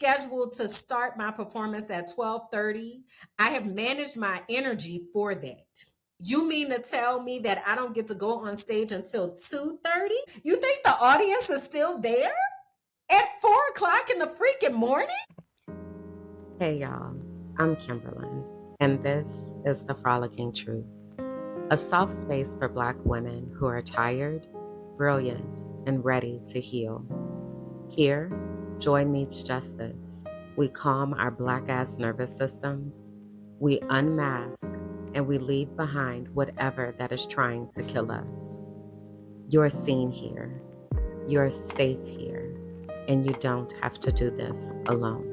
scheduled to start my performance at 12:30. I have managed my energy for that. You mean to tell me that I don't get to go on stage until 2:30? You think the audience is still there at 4 o'clock in the freaking morning? Hey y'all, I'm Kimberlyn, and this is the Frolicking Truth, a soft space for Black women who are tired, brilliant, and ready to heal. Here, joy meets justice. We calm our Black-ass nervous systems, we unmask, and we leave behind whatever that is trying to kill us. You're seen here, you're safe here, and you don't have to do this alone.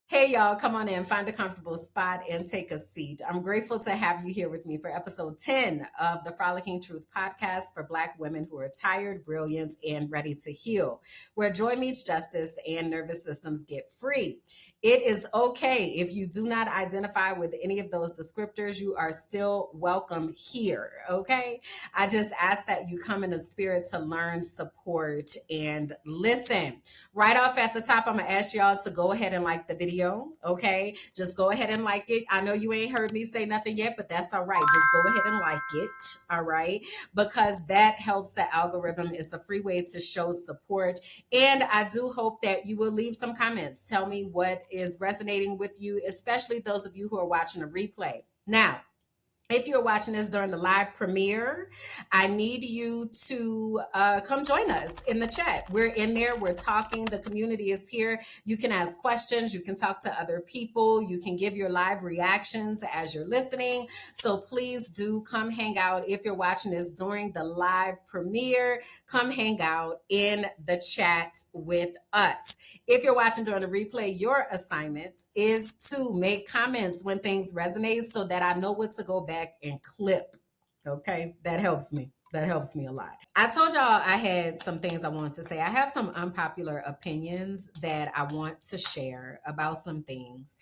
Hey, y'all, come on in, find a comfortable spot and take a seat. I'm grateful to have you here with me for episode 10 of the Frolicking Truth podcast for Black women who are tired, brilliant, and ready to heal, where joy meets justice and nervous systems get free. It is okay if you do not identify with any of those descriptors, you are still welcome here, okay? I just ask that you come in a spirit to learn, support, and listen. Right off at the top, I'm gonna ask y'all to go ahead and like the video, okay? Just go ahead and like it. I know you ain't heard me say nothing yet, but that's all right. Just go ahead and like it, all right? Because that helps the algorithm. It's a free way to show support. And I do hope that you will leave some comments. Tell me what is resonating with you, especially those of you who are watching a replay. Now, if you're watching this during the live premiere, I need you to come join us in the chat. We're in there. We're talking. The community is here. You can ask questions. You can talk to other people. You can give your live reactions as you're listening. So please do come hang out. If you're watching this during the live premiere, come hang out in the chat with us. If you're watching during the replay, your assignment is to make comments when things resonate so that I know what to go back and clip. Okay, that helps me. That helps me a lot. I told y'all I had some things I wanted to say. I have some unpopular opinions that I want to share about some things.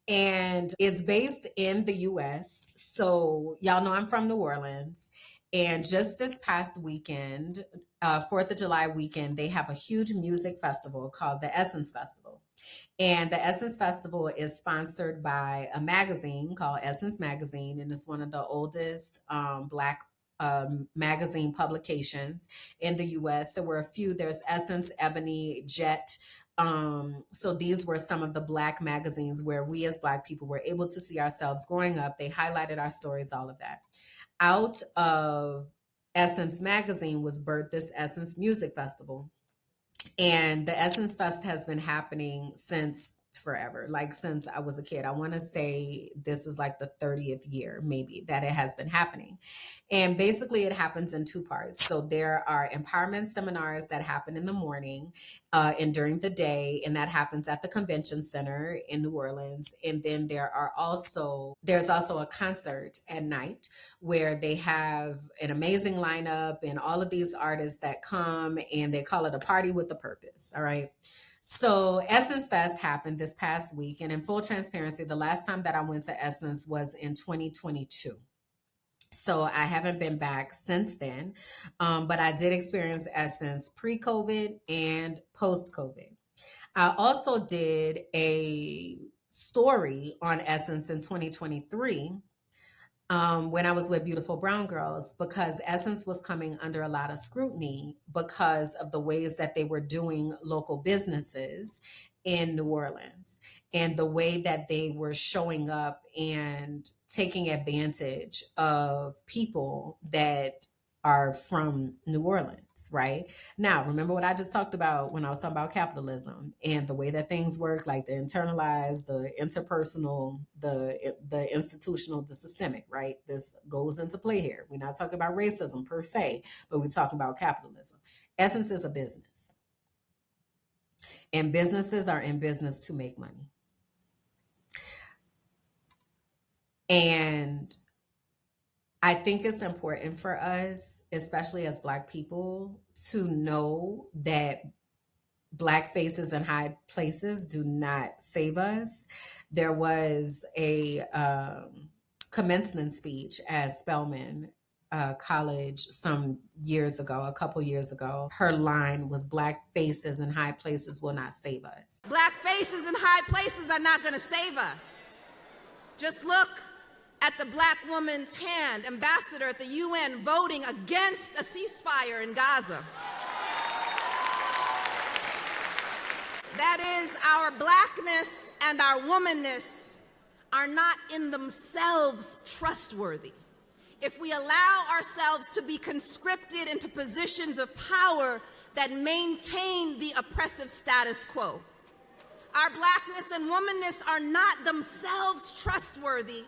And it's based in the US. So y'all know I'm from New Orleans. And just this past weekend, 4th of July weekend, they have a huge music festival called the Essence Festival. And the Essence Festival is sponsored by a magazine called Essence Magazine, and it's one of the oldest Black magazine publications in the US. There were a few. There's Essence, Ebony, Jet. So these were some of the Black magazines where we as Black people were able to see ourselves growing up. They highlighted our stories, all of that. Out of Essence Magazine was birthed this Essence Music Festival. And the Essence Fest has been happening since forever, like since I was a kid. I want to say this is like the 30th year, maybe, that it has been happening. And basically, it happens in two parts. So there are empowerment seminars that happen in the morning and during the day, and that happens at the convention center in New Orleans. And then there's also a concert at night where they have an amazing lineup and all of these artists that come, and they call it a party with a purpose. All right. So Essence Fest happened this past week. And in full transparency, the last time that I went to Essence was in 2022. So I haven't been back since then. But I did experience Essence pre-COVID and post-COVID. I also did a story on Essence in 2023 when I was with Beautiful Brown Girls, because Essence was coming under a lot of scrutiny because of the ways that they were doing local businesses in New Orleans and the way that they were showing up and taking advantage of people that are from New Orleans, right? Now, remember what I just talked about when I was talking about capitalism and the way that things work, like the internalized, the interpersonal, the institutional, the systemic, right? This goes into play here. We're not talking about racism per se, but we're talking about capitalism. Essence is a business. And businesses are in business to make money. And I think it's important for us, especially as Black people, to know that Black faces in high places do not save us. There was a commencement speech at Spelman college some years ago, a couple years ago. Her line was, "Black faces in high places will not save us." Black faces in high places are not going to save us. Just look at the black woman's hand, ambassador at the UN, voting against a ceasefire in Gaza. That is, our blackness and our womanness are not in themselves trustworthy. If we allow ourselves to be conscripted into positions of power that maintain the oppressive status quo, our blackness and womanness are not themselves trustworthy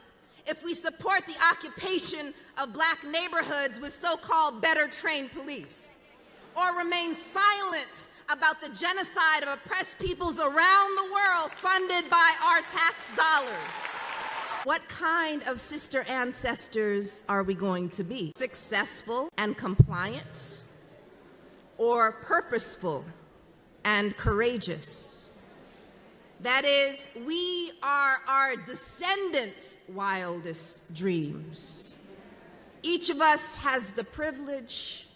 if we support the occupation of black neighborhoods with so-called better trained police, or remain silent about the genocide of oppressed peoples around the world funded by our tax dollars. What kind of sister ancestors are we going to be? Successful and compliant, or purposeful and courageous? That is, we are our descendants' wildest dreams. Each of us has the privilege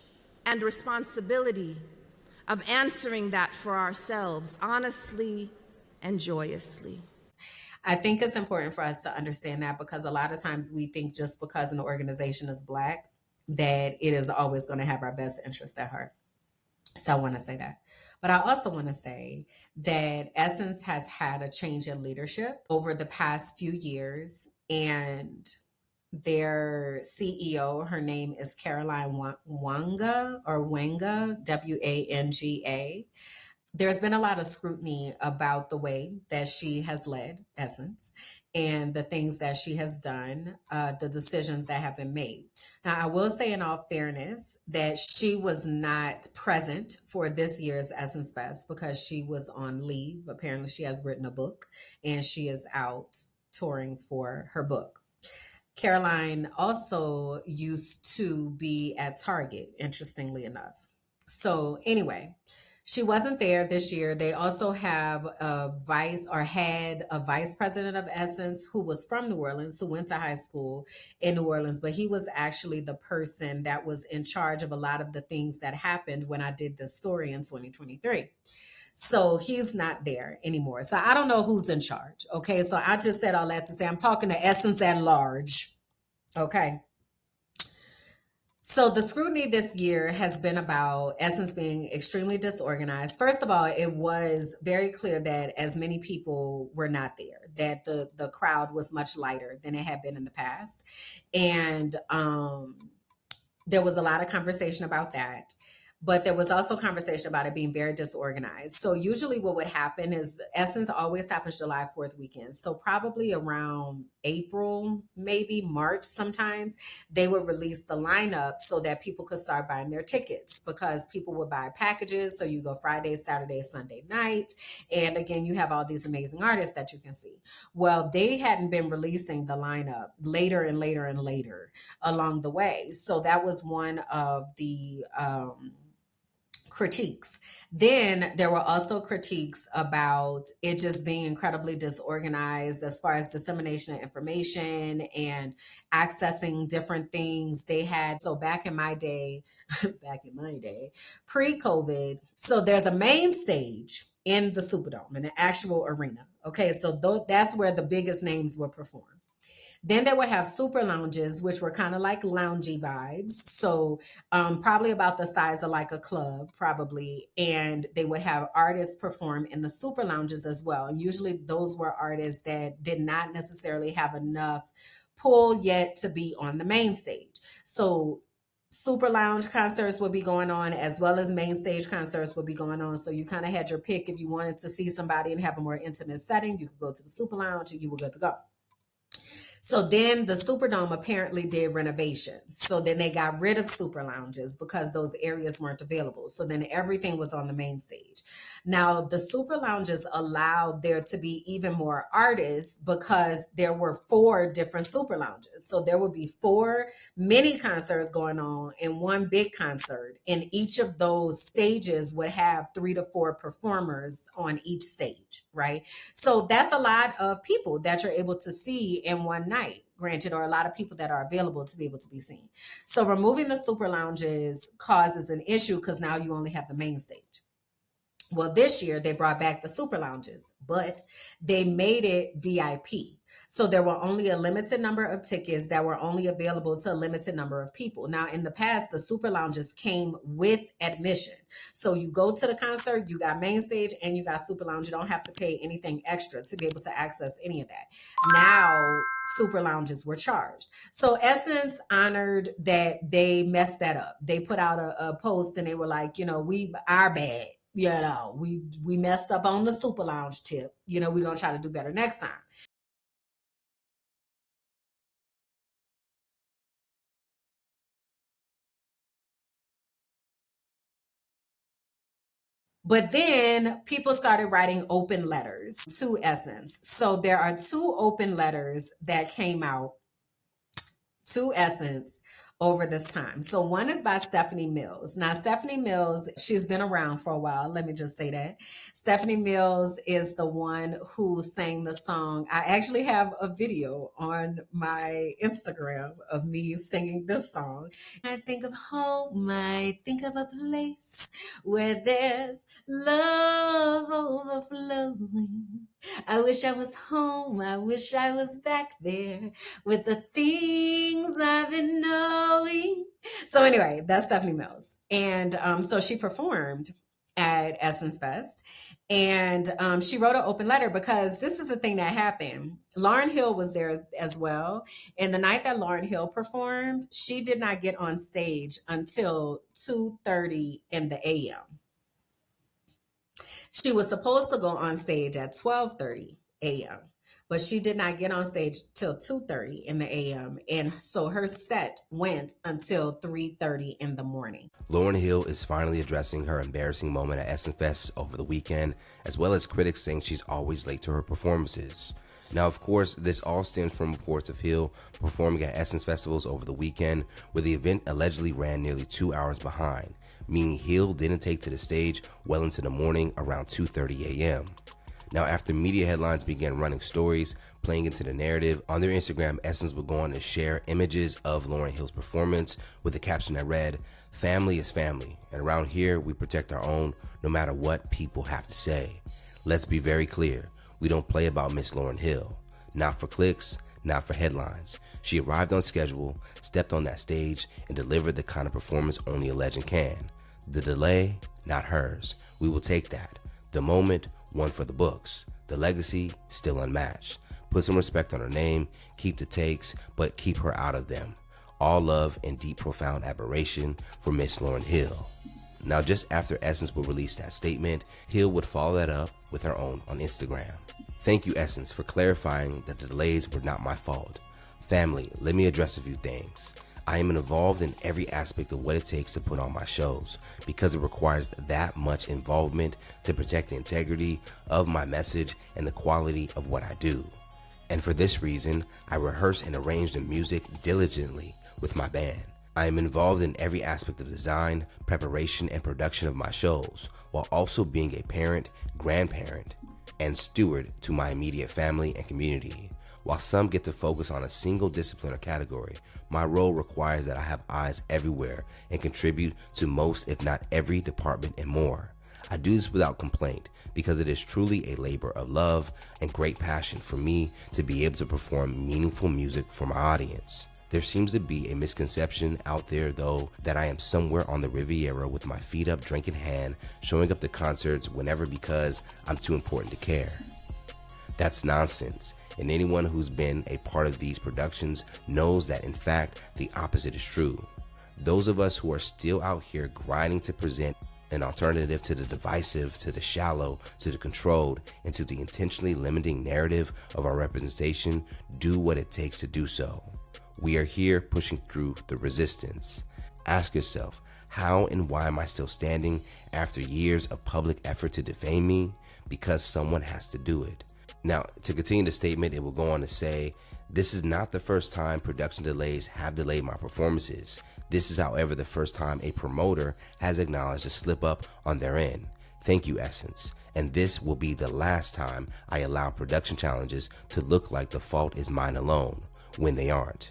and responsibility of answering that for ourselves, honestly and joyously. I think it's important for us to understand that, because a lot of times we think just because an organization is Black, that it is always going to have our best interest at heart. So I want to say that. But I also want to say that Essence has had a change in leadership over the past few years, and their CEO, her name is Caroline Wanga, Wanga. There's been a lot of scrutiny about the way that she has led Essence and the things that she has done, the decisions that have been made. Now, I will say in all fairness that she was not present for this year's Essence Fest because she was on leave. Apparently, she has written a book and she is out touring for her book. Caroline also used to be at Target, interestingly enough. So, anyway, she wasn't there this year. They also have had a vice president of Essence who was from New Orleans, who went to high school in New Orleans, but he was actually the person that was in charge of a lot of the things that happened when I did this story in 2023. So he's not there anymore. So I don't know who's in charge. Okay. So I just said all that to say I'm talking to Essence at large. Okay. So the scrutiny this year has been about Essence being extremely disorganized. First of all, it was very clear that as many people were not there, that the crowd was much lighter than it had been in the past. And there was a lot of conversation about that. But there was also conversation about it being very disorganized. So usually what would happen is Essence always happens July 4th weekend. So probably around April, maybe March sometimes, they would release the lineup so that people could start buying their tickets, because people would buy packages. So you go Friday, Saturday, Sunday night. And again, you have all these amazing artists that you can see. Well, they hadn't been releasing the lineup later and later and later along the way. So that was one of the critiques. Then there were also critiques about it just being incredibly disorganized as far as dissemination of information and accessing different things they had. So back in my day, pre-COVID, so there's a main stage in the Superdome, in the actual arena. Okay, so that's where the biggest names were performed. Then they would have super lounges, which were kind of like loungy vibes. So probably about the size of like a club, probably. And they would have artists perform in the super lounges as well. And usually those were artists that did not necessarily have enough pull yet to be on the main stage. So super lounge concerts would be going on, as well as main stage concerts would be going on. So you kind of had your pick. If you wanted to see somebody and have a more intimate setting, you could go to the super lounge and you were good to go. So then the Superdome apparently did renovations. So then they got rid of super lounges because those areas weren't available. So then everything was on the main stage. Now, the super lounges allowed there to be even more artists because there were 4 different super lounges. So there would be 4 mini concerts going on in one big concert, and each of those stages would have 3 to 4 performers on each stage, right? So that's a lot of people that you're able to see in one night, granted, or a lot of people that are available to be able to be seen. So removing the super lounges causes an issue because now you only have the main stage. Well, this year they brought back the super lounges, but they made it VIP. So there were only a limited number of tickets that were only available to a limited number of people. Now, in the past, the super lounges came with admission. So you go to the concert, you got main stage and you got super lounge. You don't have to pay anything extra to be able to access any of that. Now, super lounges were charged. So Essence honored that they messed that up. They put out a post and they were like, our bad. We messed up on the super lounge tip. We're going to try to do better next time. But then people started writing open letters to Essence. So there are 2 open letters that came out to Essence over this time. So one is by Stephanie Mills. Now, Stephanie Mills, she's been around for a while. Let me just say that. Stephanie Mills is the one who sang the song. I actually have a video on my Instagram of me singing this song. I think of home, I think of a place where there's love overflowing. I wish I was home. I wish I was back there with the things I've been knowing. So anyway, that's Stephanie Mills. And so she performed at Essence Fest. And she wrote an open letter because this is the thing that happened. Lauryn Hill was there as well. And the night that Lauryn Hill performed, she did not get on stage until 2:30 in the a.m. She was supposed to go on stage at 12:30 a.m., but she did not get on stage till 2:30 in the a.m. And so her set went until 3:30 in the morning. Lauryn Hill is finally addressing her embarrassing moment at Essence Fest over the weekend, as well as critics saying she's always late to her performances. Now, of course, this all stems from reports of Hill performing at Essence festivals over the weekend, where the event allegedly ran nearly 2 hours behind, meaning Hill didn't take to the stage well into the morning around 2:30 a.m. Now, after media headlines began running stories playing into the narrative, on their Instagram, Essence would go on to share images of Lauryn Hill's performance with a caption that read, "Family is family, and around here we protect our own no matter what people have to say. Let's be very clear, we don't play about Miss Lauryn Hill. Not for clicks, not for headlines. She arrived on schedule, stepped on that stage, and delivered the kind of performance only a legend can. The delay, not hers. We will take that. The moment, one for the books. The legacy, still unmatched. Put some respect on her name, keep the takes, but keep her out of them. All love and deep, profound admiration for Miss Lauryn Hill." Now, just after Essence would release that statement, Hill would follow that up with her own on Instagram. "Thank you, Essence, for clarifying that the delays were not my fault. Family, let me address a few things. I am involved in every aspect of what it takes to put on my shows because it requires that much involvement to protect the integrity of my message and the quality of what I do. And for this reason, I rehearse and arrange the music diligently with my band. I am involved in every aspect of design, preparation, and production of my shows, while also being a parent, grandparent, and steward to my immediate family and community. While some get to focus on a single discipline or category, my role requires that I have eyes everywhere and contribute to most, if not every, department and more. I do this without complaint because it is truly a labor of love and great passion for me to be able to perform meaningful music for my audience. There seems to be a misconception out there, though, that I am somewhere on the Riviera with my feet up, drink in hand, showing up to concerts whenever because I'm too important to care. That's nonsense, and anyone who's been a part of these productions knows that, in fact, the opposite is true. Those of us who are still out here grinding to present an alternative to the divisive, to the shallow, to the controlled, and to the intentionally limiting narrative of our representation do what it takes to do so. We are here pushing through the resistance. Ask yourself, How and why am I still standing after years of public effort to defame me? Because someone has to do it. Now, to continue the statement, it will go on to say, this is not the first time production delays have delayed my performances. This is, however, the first time a promoter has acknowledged a slip up on their end. Thank you, Essence. And this will be the last time I allow production challenges to look like the fault is mine alone, when they aren't.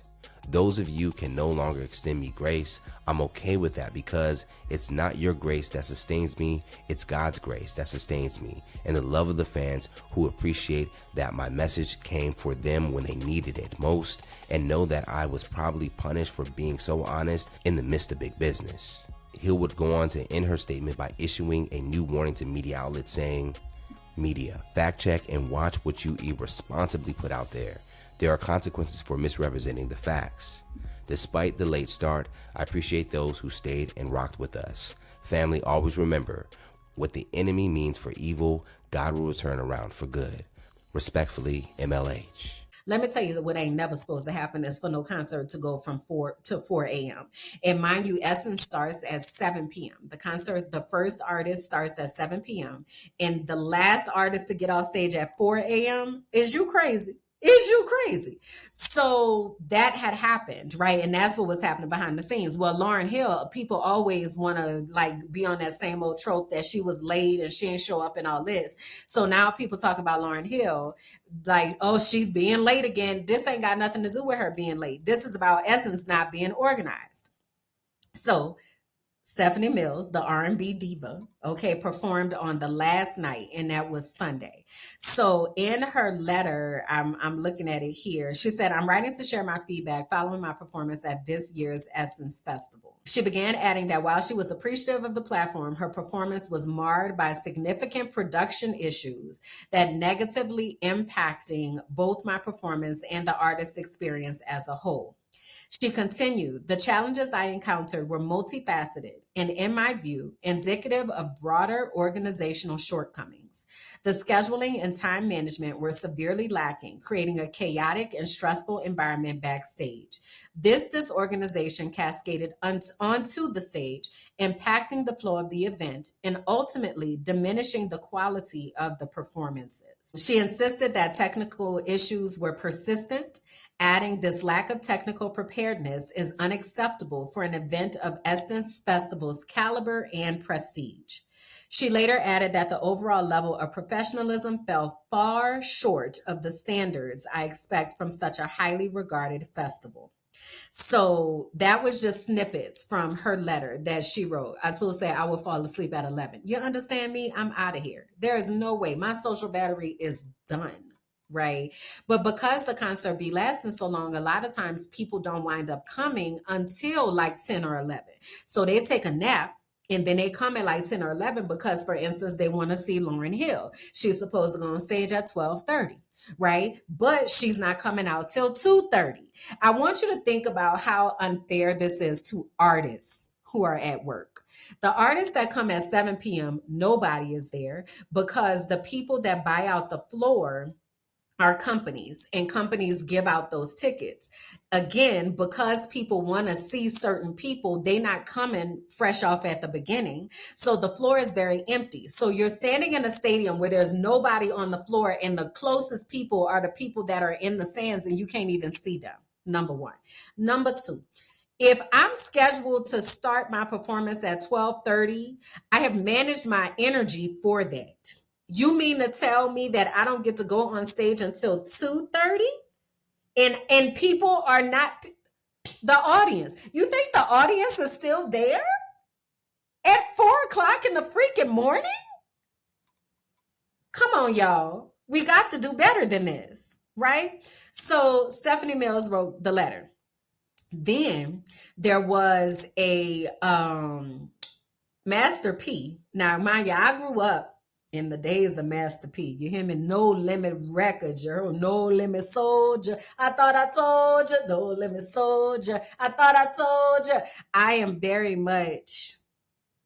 Those of you can no longer extend me grace. I'm okay with that because it's not your grace that sustains me, it's God's grace that sustains me, and the love of the fans who appreciate that my message came for them when they needed it most, and know that I was probably punished for being so honest in the midst of big business. Hill would go on to end her statement by issuing a new warning to media outlets saying, media, fact check and watch what you irresponsibly put out there. There are consequences for misrepresenting the facts. Despite the late start, I appreciate those who stayed and rocked with us. Family, always remember, what the enemy means for evil, God will return around for good. Respectfully, MLH. Let me tell you what ain't never supposed to happen is for no concert to go from 4 to 4 a.m. And mind you, Essence starts at 7 p.m. The concert, the first artist starts at 7 p.m. And the last artist to get off stage at 4 a.m. is you crazy. Is you crazy? So that had happened, right? And that's what was happening behind the scenes. Well, Lauryn Hill, people always want to like be on that same old trope that she was late and she didn't show up and all this. So now people talk about Lauryn Hill like, oh, she's being late again. This ain't got nothing to do with her being late. This is about Essence not being organized. So Stephanie Mills, the R&B diva, okay, performed on the last night, and that was Sunday. So in her letter, I'm looking at it here. She said, I'm writing to share my feedback following my performance at this year's Essence Festival. She began adding that while she was appreciative of the platform, her performance was marred by significant production issues that negatively impacting both my performance and the artist's experience as a whole. She continued, the challenges I encountered were multifaceted and, in my view, indicative of broader organizational shortcomings. The scheduling and time management were severely lacking, creating a chaotic and stressful environment backstage. This disorganization cascaded onto the stage, impacting the flow of the event and ultimately diminishing the quality of the performances. She insisted that technical issues were persistent, adding this lack of technical preparedness is unacceptable for an event of Essence Festival's caliber and prestige. She later added that the overall level of professionalism fell far short of the standards I expect from such a highly regarded festival. So that was just snippets from her letter that she wrote. I told her I will fall asleep at 11. You understand me? I'm out of here. There is no way. My social battery is done. Right. But because the concert be lasting so long, a lot of times people don't wind up coming until like 10 or 11. So they take a nap and then they come at like 10 or 11 because, for instance, they want to see Lauryn Hill. She's supposed to go on stage at 12:30. Right. But she's not coming out till 2:30. I want you to think about how unfair this is to artists who are at work. The artists that come at 7 p.m., nobody is there because the people that buy out the floor are companies, and companies give out those tickets. Again, because people want to see certain people, they not coming fresh off at the beginning. So the floor is very empty. So you're standing in a stadium where there's nobody on the floor, and the closest people are the people that are in the stands, and you can't even see them. Number one. Number two, if I'm scheduled to start my performance at 12:30, I have managed my energy for that. You mean to tell me that I don't get to go on stage until 2:30? And people are not the audience. You think the audience is still there at 4 o'clock in the freaking morning? Come on, y'all. We got to do better than this, right? So Stephanie Mills wrote the letter. Then there was a Master P. Now, mind you, I grew up in the days of Master P. You hear me? No Limit Records, No Limit Soldier. I thought I told you. No Limit Soldier. I thought I told you. I am very much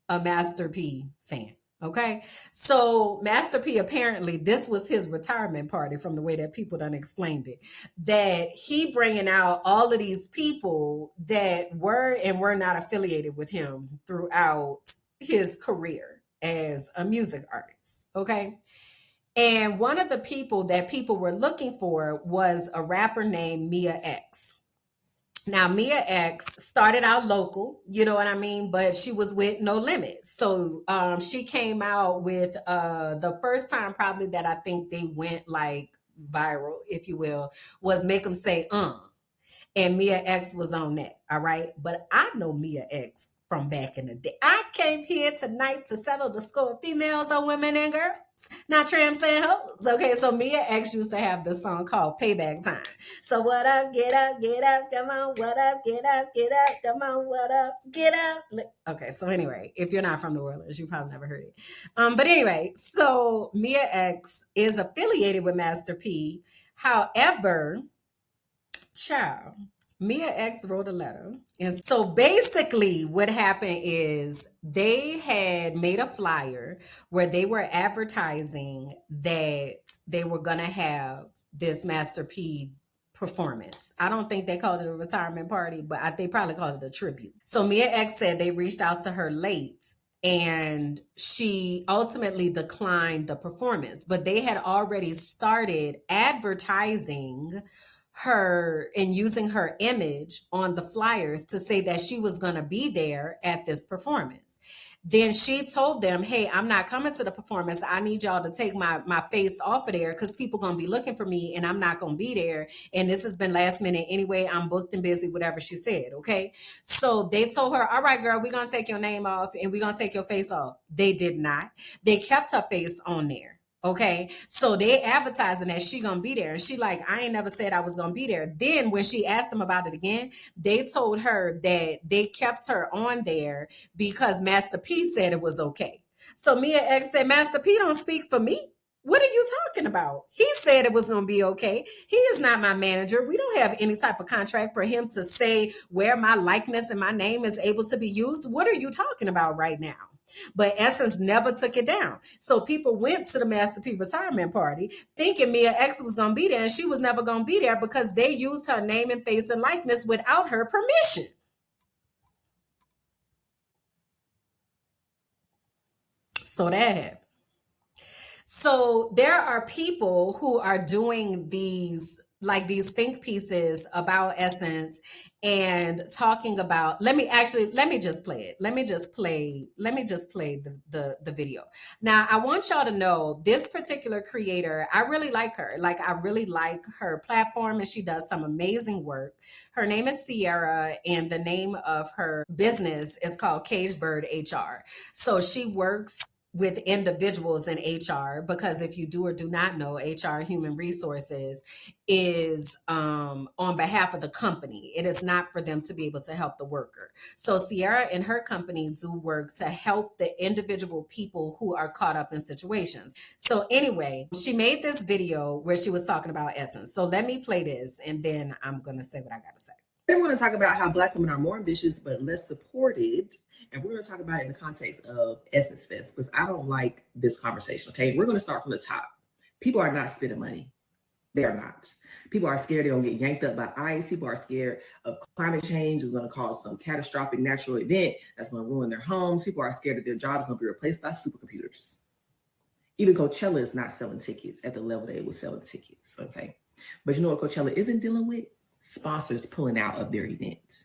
a Master P fan. Okay, so Master P, apparently this was his retirement party from the way that people done explained it, that he bringing out all of these people that were and were not affiliated with him throughout his career as a music artist. Okay, and one of the people that people were looking for was a rapper named Mia X. Now, Mia X started out local, you know what I mean? But she was with No Limit. So she came out with the first time probably that I think they went like viral, if you will, was Make Them Say, and Mia X was on that. All right. But I know Mia X from back in the day. I came here tonight to settle the score of females or women and girls, not tramps and hoes. Okay. So Mia X used to have this song called Payback Time. So what up, get up, come on, what up, get up, come on, what up, get up. Okay, so anyway, if you're not from New Orleans, you probably never heard it. But anyway, so Mia X is affiliated with Master P. However, child, Mia X wrote a letter. And so basically, what happened is they had made a flyer where they were advertising that they were going to have this Master P performance. I don't think they called it a retirement party, but they probably called it a tribute. So Mia X said they reached out to her late and she ultimately declined the performance, but they had already started advertising her and using her image on the flyers to say that she was going to be there at this performance. Then she told them, hey, I'm not coming to the performance. I need y'all to take my face off of there because people going to be looking for me and I'm not going to be there. And this has been last minute anyway. I'm booked and busy, whatever she said. Okay. So they told her, all right, girl, we're going to take your name off and we're going to take your face off. They did not. They kept her face on there. Okay, so they advertising that she gonna be there, and she like, I ain't never said I was gonna be there. Then when she asked them about it again, they told her that they kept her on there because Master P said it was okay. So Mia X said, Master P don't speak for me. What are you talking about? He said it was going to be okay. He is not my manager. We don't have any type of contract for him to say where my likeness and my name is able to be used. What are you talking about right now? But Essence never took it down. So people went to the Master P retirement party thinking Mia X was going to be there, and she was never going to be there because they used her name and face and likeness without her permission. So that happened. So there are people who are doing these think pieces about Essence and talking about, let me just play it. Let me just play the video. Now I want y'all to know this particular creator, I really like her. Like I really like her platform and she does some amazing work. Her name is Sierra and the name of her business is called Cage Bird HR. So she works with individuals in HR, because if you do or do not know, HR, human resources, is on behalf of the company. It is not for them to be able to help the worker. So Sierra and her company do work to help the individual people who are caught up in situations. So anyway, she made this video where she was talking about Essence. So let me play this and then I'm going to say what I got to say. I want to talk about how Black women are more ambitious but less supported. And we're going to talk about it in the context of Essence Fest, because I don't like this conversation. Okay, we're going to start from the top. People are not spending money. They are not. People are scared they're going to get yanked up by ice. People are scared of climate change is going to cause some catastrophic natural event that's going to ruin their homes. People are scared that their job is going to be replaced by supercomputers. Even Coachella is not selling tickets at the level that it was selling tickets. Okay, but you know what Coachella isn't dealing with? Sponsors pulling out of their events,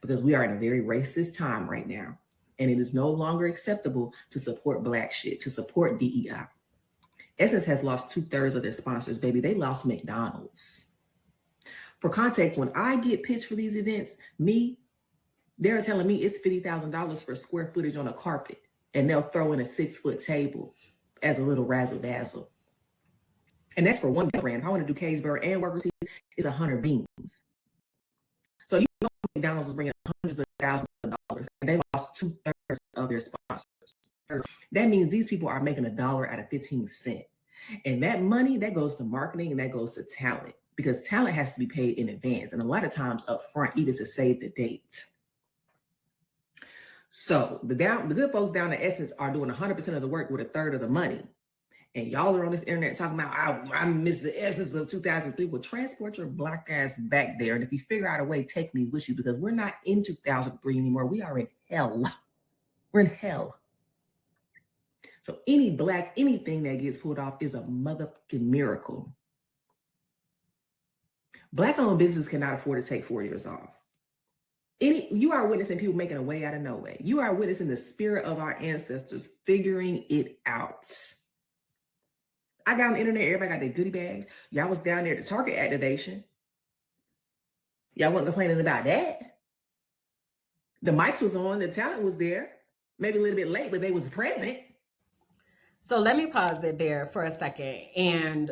because we are in a very racist time right now. And it is no longer acceptable to support Black shit, to support DEI. Essence has lost 2/3 of their sponsors, baby. They lost McDonald's. For context, when I get pitched for these events, they're telling me it's $50,000 for square footage on a carpet, and they'll throw in a 6-foot table as a little razzle dazzle. And that's for one brand. If I want to do Cage Bird and Workers, it's 100 beans. So you know McDonald's is bringing hundreds of thousands of dollars, and they lost 2/3 of their sponsors. That means these people are making $1 out of 15 cents. And that money, that goes to marketing and that goes to talent, because talent has to be paid in advance and a lot of times up front, even to save the date. So the good folks down at Essence are doing 100% of the work with a third of the money. And y'all are on this internet talking about, I miss the essence of 2003. Well, transport your black ass back there. And if you figure out a way, take me with you, because we're not in 2003 anymore. We are in hell. We're in hell. So anything that gets pulled off is a motherfucking miracle. Black-owned business cannot afford to take 4 years off. You are witnessing people making a way out of no way. You are witnessing the spirit of our ancestors figuring it out. I got on the internet, everybody got their goodie bags. Y'all was down there at the Target activation. Y'all wasn't complaining about that. The mics was on, the talent was there. Maybe a little bit late, but they was present. So let me pause it there for a second and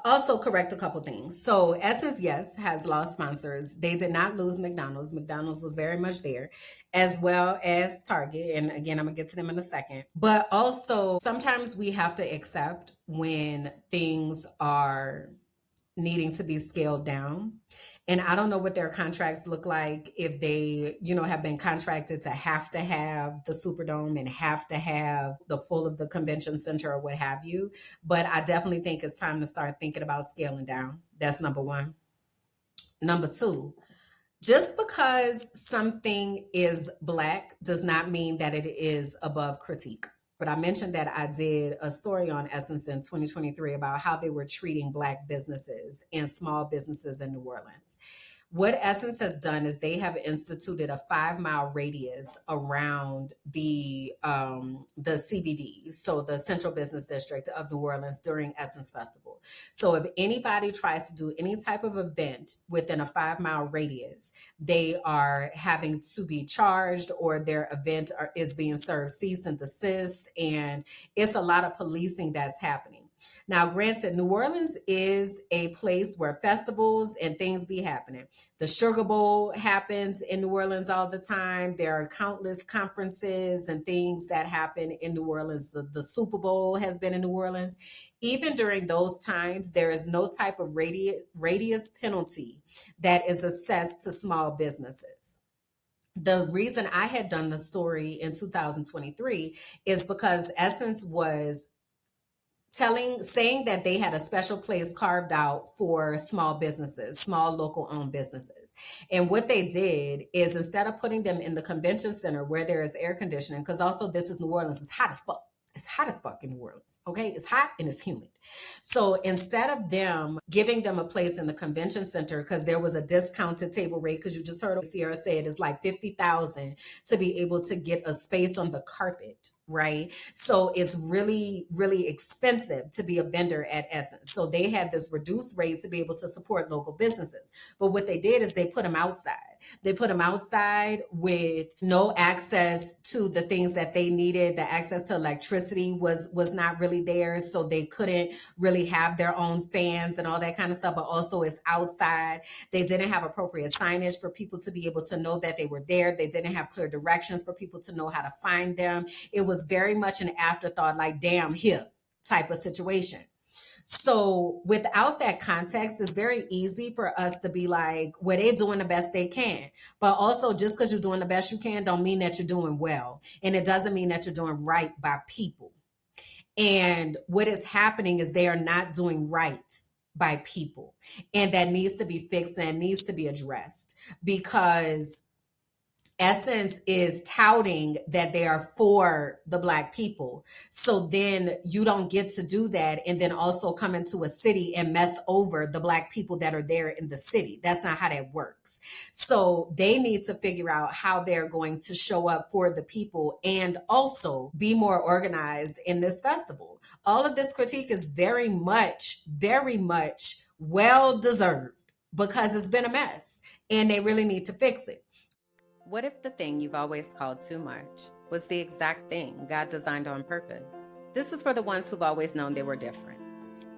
also correct a couple things. So Essence, yes, has lost sponsors. They did not lose McDonald's. McDonald's was very much there, as well as Target. And again, I'm gonna get to them in a second. But also sometimes we have to accept when things are needing to be scaled down. And I don't know what their contracts look like, if they, have been contracted to have the Superdome and have to have the full of the convention center or what have you. But I definitely think it's time to start thinking about scaling down. That's number one. Number two, just because something is Black does not mean that it is above critique. But I mentioned that I did a story on Essence in 2023 about how they were treating Black businesses and small businesses in New Orleans. What Essence has done is they have instituted a 5-mile radius around the CBD, so the Central Business District of New Orleans, during Essence Festival. So if anybody tries to do any type of event within a 5-mile radius, they are having to be charged, or their event is being served cease and desist, and it's a lot of policing that's happening. Now, granted, New Orleans is a place where festivals and things be happening. The Sugar Bowl happens in New Orleans all the time. There are countless conferences and things that happen in New Orleans. The Super Bowl has been in New Orleans. Even during those times, there is no type of radius penalty that is assessed to small businesses. The reason I had done the story in 2023 is because Essence was saying that they had a special place carved out for small businesses, small local owned businesses. And what they did is, instead of putting them in the convention center where there is air conditioning, because also this is New Orleans, it's hot as fuck. It's hot as fuck in New Orleans, okay? It's hot and it's humid. So instead of them giving them a place in the convention center, because there was a discounted table rate, because you just heard Sierra say it is like $50,000 to be able to get a space on the carpet, right? So it's really, really expensive to be a vendor at Essence. So they had this reduced rate to be able to support local businesses. But what they did is they put them outside. They put them outside with no access to the things that they needed. The access to electricity was not really there. So they couldn't really have their own fans and all that kind of stuff, but also it's outside. They didn't have appropriate signage for people to be able to know that they were there. They didn't have clear directions for people to know how to find them. It was very much an afterthought, like, damn, here type of situation. So without that context, it's very easy for us to be like, well, they're doing the best they can. But also, just because you're doing the best you can don't mean that you're doing well. And it doesn't mean that you're doing right by people. And what is happening is they are not doing right by people. And that needs to be fixed, and that needs to be addressed, because Essence is touting that they are for the Black people. So then you don't get to do that and then also come into a city and mess over the Black people that are there in the city. That's not how that works. So they need to figure out how they're going to show up for the people and also be more organized in this festival. All of this critique is very much well deserved, because it's been a mess and they really need to fix it. What if the thing you've always called too much was the exact thing God designed on purpose? This is for the ones who've always known they were different.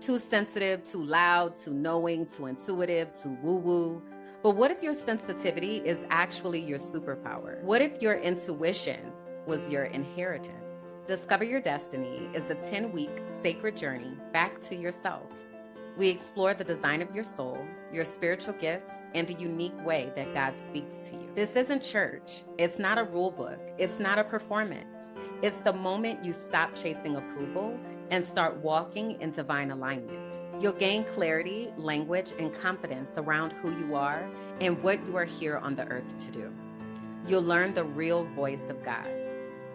Too sensitive, too loud, too knowing, too intuitive, too woo-woo. But what if your sensitivity is actually your superpower? What if your intuition was your inheritance? Discover Your Destiny is a 10-week sacred journey back to yourself. We explore the design of your soul, your spiritual gifts, and the unique way that God speaks to you. This isn't church. It's not a rule book. It's not a performance. It's the moment you stop chasing approval and start walking in divine alignment. You'll gain clarity, language, and confidence around who you are and what you are here on the earth to do. You'll learn the real voice of God.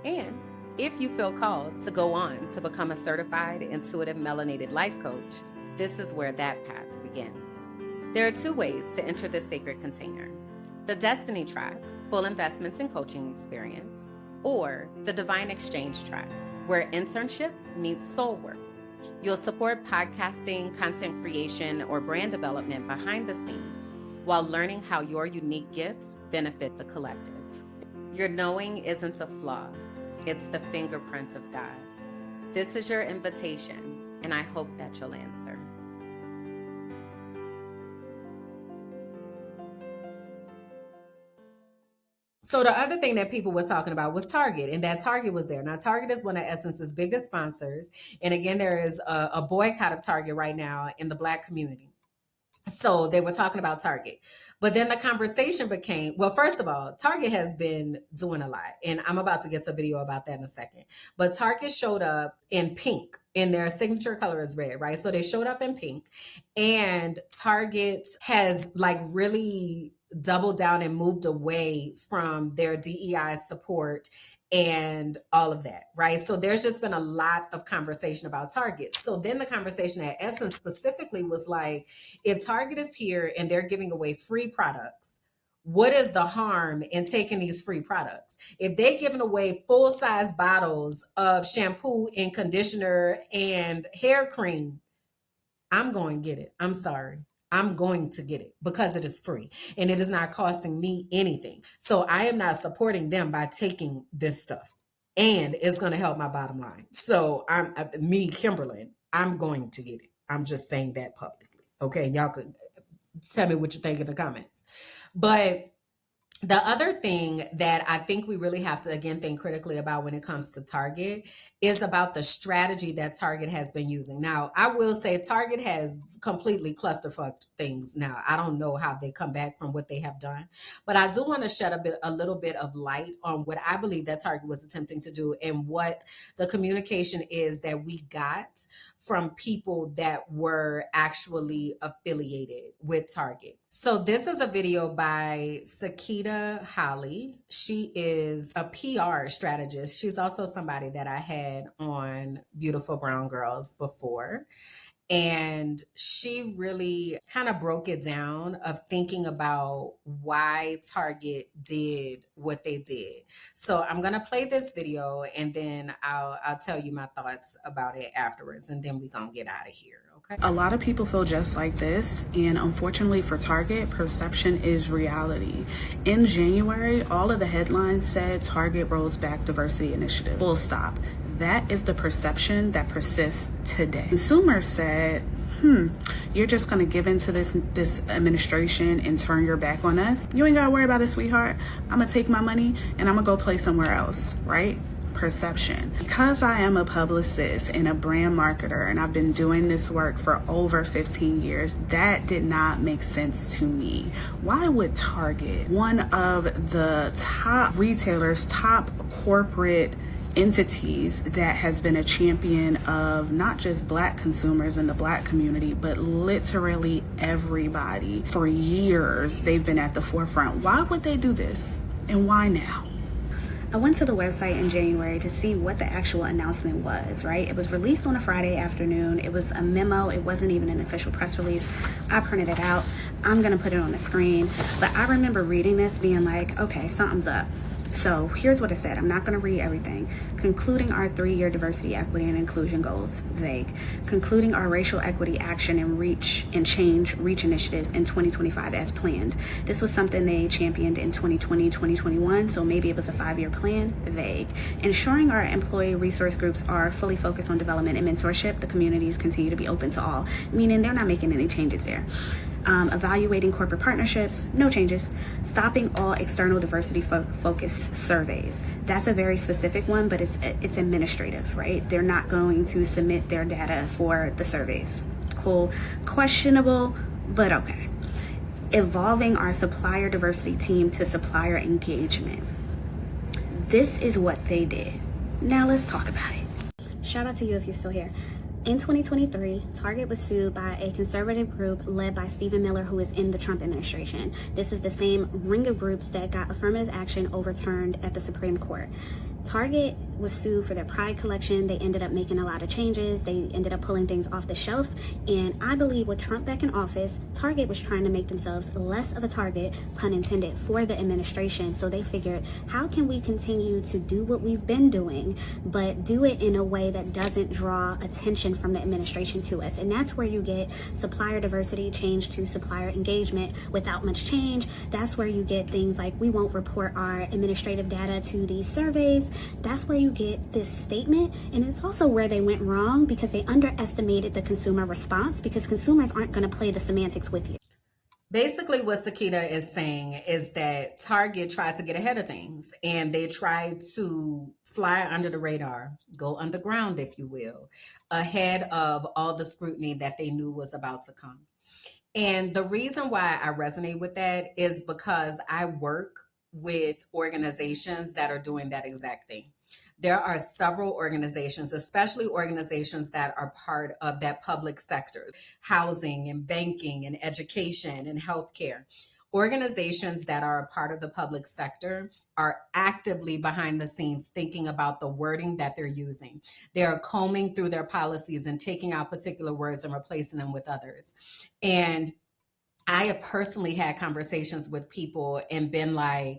And if you feel called to go on to become a certified intuitive melanated life coach, this is where that path begins. There are 2 ways to enter this sacred container: the Destiny track, full investments and coaching experience, or the Divine Exchange track, where internship meets soul work. You'll support podcasting, content creation, or brand development behind the scenes while learning how your unique gifts benefit the collective. Your knowing isn't a flaw, it's the fingerprint of God. This is your invitation, and I hope that you'll answer. So the other thing that people was talking about was Target, and that Target was there. Now, Target is one of Essence's biggest sponsors. And again, there is a boycott of Target right now in the Black community. So they were talking about Target. But then the conversation became, well, first of all, Target has been doing a lot. And I'm about to get a video about that in a second. But Target showed up in pink, and their signature color is red, right? So they showed up in pink. And Target has like really doubled down and moved away from their DEI support and all of that, right? So there's just been a lot of conversation about Target. So then the conversation at Essence specifically was like, if Target is here and they're giving away free products, what is the harm in taking these free products? If they're giving away full-size bottles of shampoo and conditioner and hair cream, I'm going to get it. I'm sorry. I'm going to get it because it is free and it is not costing me anything. So I am not supporting them by taking this stuff, and it's going to help my bottom line. So Kimberlyn, I'm going to get it. I'm just saying that publicly. Okay. Y'all could tell me what you think in the comments. But the other thing that I think we really have to, again, think critically about when it comes to Target is about the strategy that Target has been using. Now, I will say Target has completely clusterfucked things now. I don't know how they come back from what they have done, but I do want to shed a little bit of light on what I believe that Target was attempting to do and what the communication is that we got from people that were actually affiliated with Target. So this is a video by Sakita Holly. She is a PR strategist. She's also somebody that I had on Beautiful Brown Girls before. And she really kind of broke it down of thinking about why Target did what they did. So I'm going to play this video and then I'll tell you my thoughts about it afterwards. And then we're going to get out of here. Okay. A lot of people feel just like this, and unfortunately for Target, perception is reality. In January, all of the headlines said Target rolls back diversity initiative. Full stop. That is the perception that persists today. Consumers said, you're just gonna give into this administration and turn your back on us? You ain't gotta worry about it, sweetheart. I'm gonna take my money and I'm gonna go play somewhere else, right? Perception. Because I am a publicist and a brand marketer and I've been doing this work for over 15 years, that did not make sense to me. Why would Target, one of the top retailers, top corporate entities that has been a champion of not just Black consumers in the Black community, but literally everybody for years, they've been at the forefront. Why would they do this? And why now? I went to the website in January to see what the actual announcement was, right? It was released on a Friday afternoon. It was a memo. It wasn't even an official press release. I printed it out. I'm going to put it on the screen. But I remember reading this being like, okay, something's up. So here's what it said. I'm not going to read everything. Concluding our 3-year diversity, equity, and inclusion goals, vague. Concluding our racial equity action and change reach initiatives in 2025 as planned. This was something they championed in 2020, 2021, so maybe it was a 5-year plan, vague. Ensuring our employee resource groups are fully focused on development and mentorship, the communities continue to be open to all, meaning they're not making any changes there. Evaluating corporate partnerships, no changes. Stopping all external diversity focused surveys. That's a very specific one, but it's administrative, right? They're not going to submit their data for the surveys. ethical, questionable, but okay. Evolving our supplier diversity team to supplier engagement. This is what they did. Now let's talk about it. Shout out to you if you're still here. In 2023, Target was sued by a conservative group led by Stephen Miller, who is in the Trump administration. This is the same ring of groups that got affirmative action overturned at the Supreme Court. Target was sued for their Pride collection. They ended up making a lot of changes. They ended up pulling things off the shelf. And I believe with Trump back in office, Target was trying to make themselves less of a target, pun intended, for the administration. So they figured, how can we continue to do what we've been doing, but do it in a way that doesn't draw attention from the administration to us? And that's where you get supplier diversity changed to supplier engagement without much change. That's where you get things like, we won't report our administrative data to these surveys. That's where you get this statement. And it's also where they went wrong, because they underestimated the consumer response, because consumers aren't going to play the semantics with you. Basically, what Sakita is saying is that Target tried to get ahead of things, and they tried to fly under the radar, go underground, if you will, ahead of all the scrutiny that they knew was about to come. And the reason why I resonate with that is because I work with organizations that are doing that exact thing. There are several organizations, especially organizations that are part of that public sector, housing and banking and education and healthcare. Organizations that are a part of the public sector are actively behind the scenes thinking about the wording that they're using. They're combing through their policies and taking out particular words and replacing them with others. And I have personally had conversations with people and been like,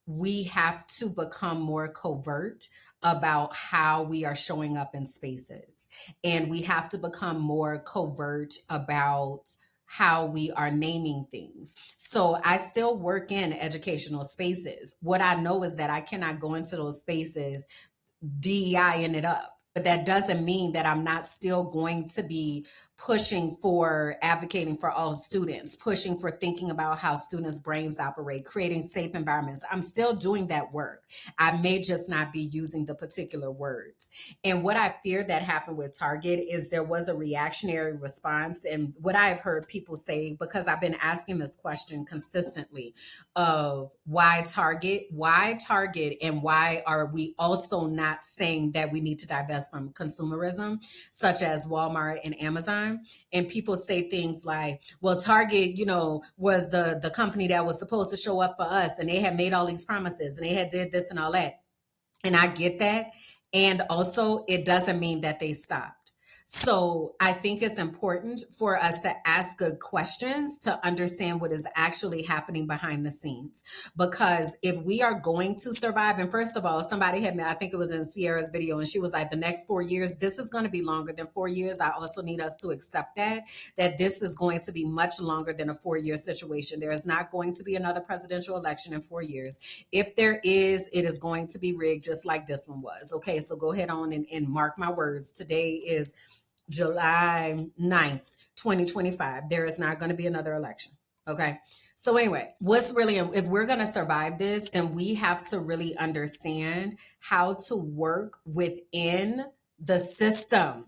we have to become more covert about how we are showing up in spaces. And we have to become more covert about how we are naming things. So I still work in educational spaces. What I know is that I cannot go into those spaces DEI-ing it up. But that doesn't mean that I'm not still going to be pushing for advocating for all students, pushing for thinking about how students' brains operate, creating safe environments. I'm still doing that work. I may just not be using the particular words. And what I fear that happened with Target is there was a reactionary response. And what I've heard people say, because I've been asking this question consistently of why Target, and why are we also not saying that we need to divest from consumerism, such as Walmart and Amazon. And people say things like, well, Target, was the company that was supposed to show up for us, and they had made all these promises, and they had did this and all that. And I get that. And also, it doesn't mean that they stopped. So I think it's important for us to ask good questions to understand what is actually happening behind the scenes. Because if we are going to survive, and first of all, somebody had me, I think it was in Sierra's video, and she was like, the next 4 years, this is going to be longer than 4 years. I also need us to accept that this is going to be much longer than a 4-year situation. There is not going to be another presidential election in 4 years. If there is, it is going to be rigged just like this one was. Okay, so go ahead on and mark my words. Today is July 9th, 2025. There is not going to be another election. Okay. So anyway, if we're going to survive this, then we have to really understand how to work within the system.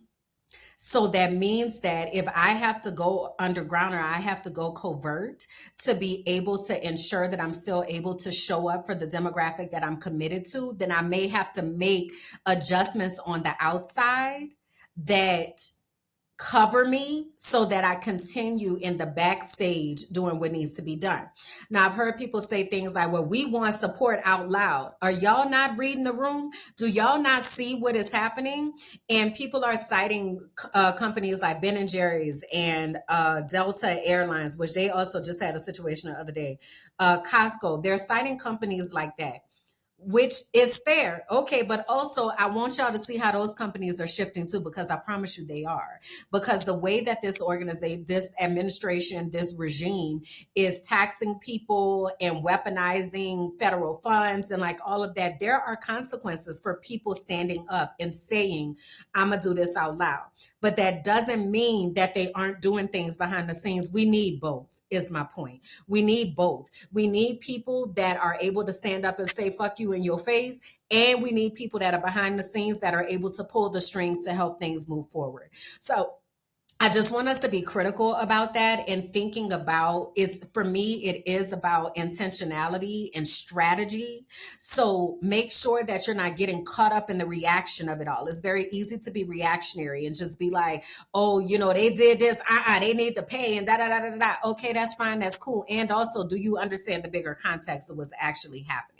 So that means that if I have to go underground or I have to go covert to be able to ensure that I'm still able to show up for the demographic that I'm committed to, then I may have to make adjustments on the outside that cover me so that I continue in the backstage doing what needs to be done. Now, I've heard people say things like, well, we want support out loud. Are y'all not reading the room? Do y'all not see what is happening? And people are citing companies like Ben & Jerry's and Delta Airlines, which they also just had a situation the other day. Costco, they're citing companies like that, which is fair. Okay, but also I want y'all to see how those companies are shifting too, because I promise you they are. Because the way that this organization, this administration, this regime is taxing people and weaponizing federal funds and like all of that, there are consequences for people standing up and saying, I'm gonna do this out loud. But that doesn't mean that they aren't doing things behind the scenes. We need both, is my point. We need both. We need people that are able to stand up and say, fuck you in your face. And we need people that are behind the scenes that are able to pull the strings to help things move forward. So I just want us to be critical about that and thinking about is for me, it is about intentionality and strategy. So make sure that you're not getting caught up in the reaction of it all. It's very easy to be reactionary and just be like, oh, they did this, they need to pay and da da da da da. Okay, that's fine, that's cool. And also, do you understand the bigger context of what's actually happening?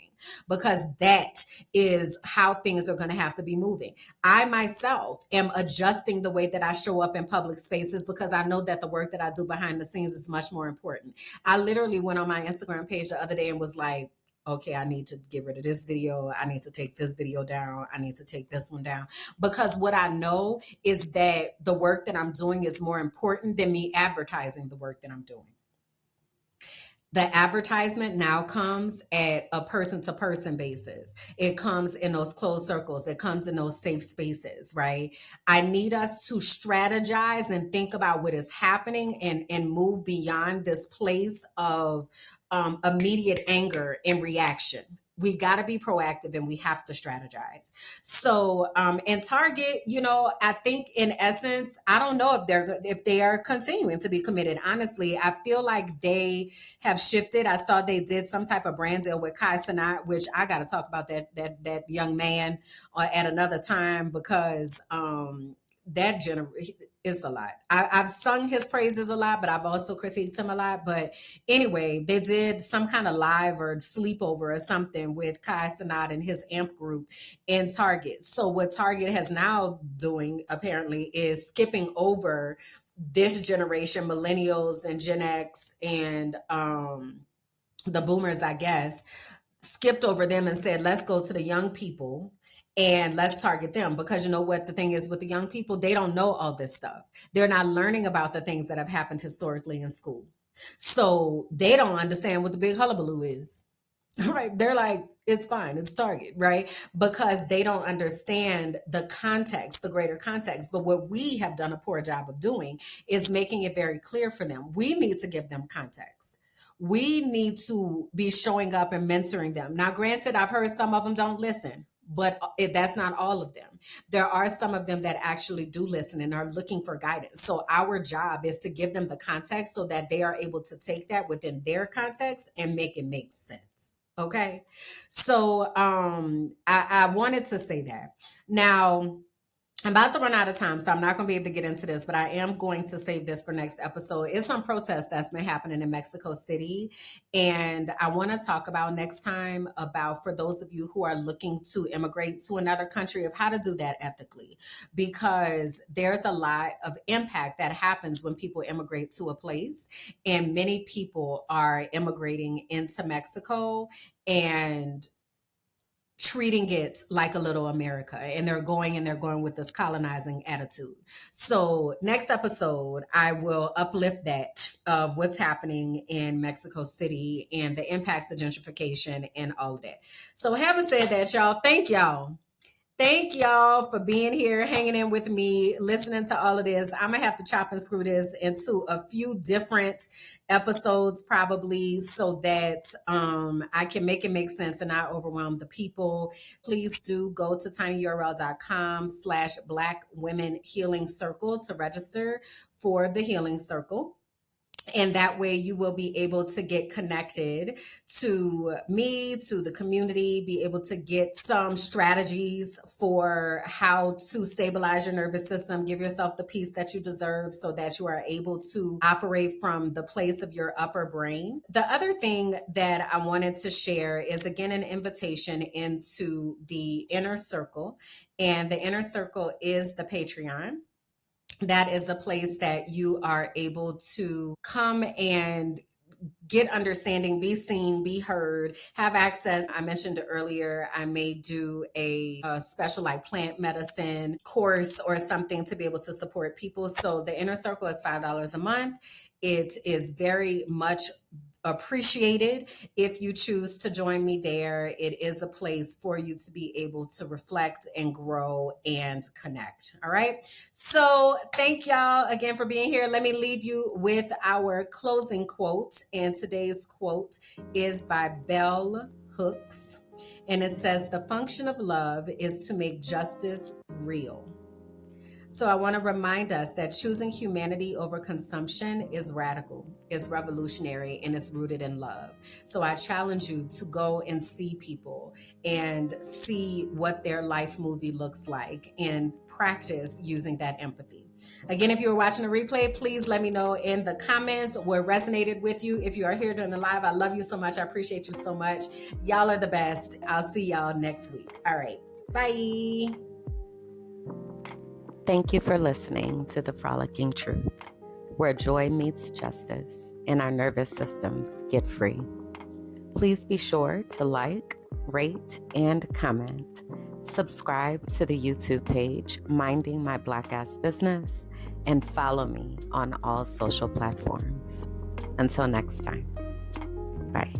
Because that is how things are going to have to be moving. I myself am adjusting the way that I show up in public spaces because I know that the work that I do behind the scenes is much more important. I literally went on my Instagram page the other day and was like, okay, I need to get rid of this video. I need to take this video down. I need to take this one down. Because what I know is that the work that I'm doing is more important than me advertising the work that I'm doing. The advertisement now comes at a person to person basis. It comes in those closed circles. It comes in those safe spaces, right? I need us to strategize and think about what is happening and move beyond this place of immediate anger and reaction. We got to be proactive and we have to strategize. So, in Target, I think in essence, I don't know if they are continuing to be committed. Honestly, I feel like they have shifted. I saw they did some type of brand deal with Kai Cenat, which I got to talk about that young man at another time because that it's a lot. I've sung his praises a lot, but I've also critiqued him a lot. But anyway, they did some kind of live or sleepover or something with Kai Cenat and his AMP group in Target. So what Target has now doing apparently is skipping over this generation, millennials and Gen X and the boomers, I guess, skipped over them and said, let's go to the young people and let's target them. Because you know what the thing is with the young people, they don't know all this stuff. They're not learning about the things that have happened historically in school. So they don't understand what the big hullabaloo is. Right. They're like, it's fine. It's Target, right? Because they don't understand the context, the greater context. But what we have done a poor job of doing is making it very clear for them. We need to give them context. We need to be showing up and mentoring them. Now, granted, I've heard some of them don't listen, but that's not all of them. There are some of them that actually do listen and are looking for guidance. So our job is to give them the context so that they are able to take that within their context and make it make sense. Okay. So I wanted to say that. Now, I'm about to run out of time, so I'm not going to be able to get into this, but I am going to save this for next episode. It's some protest that's been happening in Mexico City. And I want to talk about next time about, for those of you who are looking to immigrate to another country, of how to do that ethically, because there's a lot of impact that happens when people immigrate to a place. And many people are immigrating into Mexico and treating it like a little America, and they're going with this colonizing attitude. So next episode, I will uplift that of what's happening in Mexico City and the impacts of gentrification and all of that. So having said that, y'all, thank y'all. Thank y'all for being here, hanging in with me, listening to all of this. I'm going to have to chop and screw this into a few different episodes probably so that I can make it make sense and not overwhelm the people. Please do go to tinyurl.com/Black Women Healing Circle to register for the Healing Circle. And that way you will be able to get connected to me, to the community, be able to get some strategies for how to stabilize your nervous system, give yourself the peace that you deserve so that you are able to operate from the place of your upper brain. The other thing that I wanted to share is, again, an invitation into the inner circle. And the inner circle is the Patreon. That is a place that you are able to come and get understanding, be seen, be heard, have access. I mentioned earlier, I may do a special like plant medicine course or something to be able to support people. So the inner circle is $5 a month. It is very much appreciated if you choose to join me there. It is a place for you to be able to reflect and grow and connect. All right. So thank y'all again for being here. Let me leave you with our closing quote. And today's quote is by Bell Hooks. And it says, "The function of love is to make justice real." So I want to remind us that choosing humanity over consumption is radical, is revolutionary, and is rooted in love. So I challenge you to go and see people and see what their life movie looks like and practice using that empathy. Again, if you were watching the replay, please let me know in the comments what resonated with you. If you are here during the live, I love you so much. I appreciate you so much. Y'all are the best. I'll see y'all next week. All right. Bye. Thank you for listening to The Frolicking Truth, where joy meets justice and our nervous systems get free. Please be sure to like, rate, and comment. Subscribe to the YouTube page, Minding My Black Ass Business, and follow me on all social platforms. Until next time, bye.